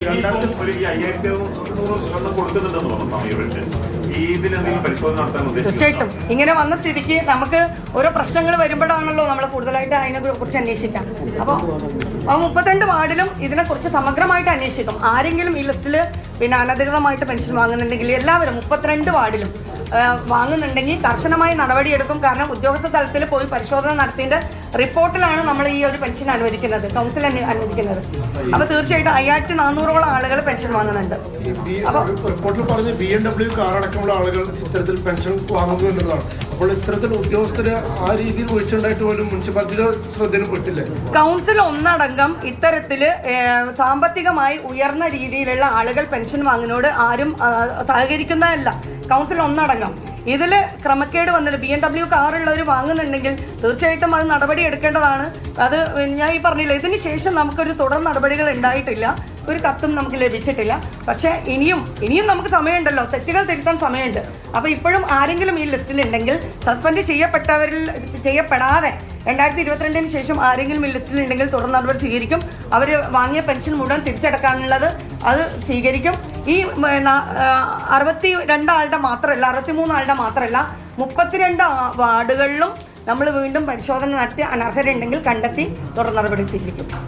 തീർച്ചയായിട്ടും ഇങ്ങനെ വന്ന സ്ഥിതിക്ക് നമുക്ക് ഓരോ പ്രശ്നങ്ങൾ വരുമ്പോഴാണല്ലോ നമ്മൾ കൂടുതലായിട്ട് അതിനെ കുറിച്ച് അന്വേഷിക്കാം. അപ്പോൾ 32 വാർഡിലും ഇതിനെക്കുറിച്ച് സമഗ്രമായിട്ട് അന്വേഷിക്കും. ആരെങ്കിലും ഈ ലിസ്റ്റിൽ അനധികൃതമായിട്ട് പെൻഷൻ വാങ്ങുന്നുണ്ടെങ്കിൽ എല്ലാവരും 32 വാർഡിലും വാങ്ങുന്നുണ്ടെങ്കിൽ കർശനമായി നടപടിയെടുക്കും. കാരണം ഉദ്യോഗസ്ഥ തലത്തിൽ പോയി പരിശോധന നടത്തിയതിന്റെ റിപ്പോർട്ടിലാണ് നമ്മൾ ഈ ഒരു പെൻഷൻ അനുവദിക്കുന്നത്, കൗൺസിൽ അനുവദിക്കുന്നത്. അപ്പൊ തീർച്ചയായിട്ടും 5400ഓളം ആളുകൾ പെൻഷൻ വാങ്ങുന്നുണ്ട്. അപ്പൊ റിപ്പോർട്ടിൽ പറഞ്ഞ BMW കാർ അടക്കമുള്ള ആളുകൾ ഇത്തരത്തിൽ പെൻഷൻ വാങ്ങുന്നു എന്നുള്ളതാണ്. അപ്പോൾ ഇത്തരത്തിൽ ഉദ്യോഗസ്ഥര് ആ രീതിയിൽ വീഴ്ചയുണ്ടായിട്ട് പോലും മുനിസിപ്പാലിറ്റിയുടെ ശ്രദ്ധയിൽപ്പെട്ടില്ലേ? കൗൺസിൽ ഒന്നടങ്കം ഇത്തരത്തില് സാമ്പത്തികമായി ഉയർന്ന രീതിയിലുള്ള ആളുകൾ പെൻഷൻ വാങ്ങുന്നതിനോട് ആരും സഹകരിക്കുന്നതല്ല. കൗൺസിൽ ഒന്നടങ്കം ഇതിൽ ക്രമക്കേട് വന്നിട്ട് BMW കാറുള്ളവർ വാങ്ങുന്നുണ്ടെങ്കിൽ തീർച്ചയായിട്ടും അത് നടപടി എടുക്കേണ്ടതാണ്. അത് ഞാൻ ഈ പറഞ്ഞില്ല, ഇതിന് ശേഷം നമുക്കൊരു തുടർ നടപടികൾ ഉണ്ടായിട്ടില്ല, ഒരു കത്തും നമുക്ക് ലഭിച്ചിട്ടില്ല. പക്ഷേ ഇനിയും നമുക്ക് സമയമുണ്ടല്ലോ, തെറ്റുകൾ തിരുത്താൻ സമയമുണ്ട്. അപ്പോൾ ഇപ്പോഴും ആരെങ്കിലും ഈ ലിസ്റ്റിലുണ്ടെങ്കിൽ സസ്പെൻഡ് ചെയ്യപ്പെടാതെ 2022 ശേഷം ആരെങ്കിലും ഈ ലിസ്റ്റിലുണ്ടെങ്കിൽ തുടർ നടപടി സ്വീകരിക്കും. അവർ വാങ്ങിയ പെൻഷൻ മുഴുവൻ തിരിച്ചടക്കാനുള്ളത് അത് സ്വീകരിക്കും. ഈ 62 ആളുടെ മാത്രമല്ല, 63 ആളുടെ മാത്രമല്ല, 32 വാർഡുകളിലും നമ്മൾ വീണ്ടും പരിശോധന നടത്തി അനർഹരുണ്ടെങ്കിൽ കണ്ടെത്തി തുടർ നടപടി സ്വീകരിക്കും.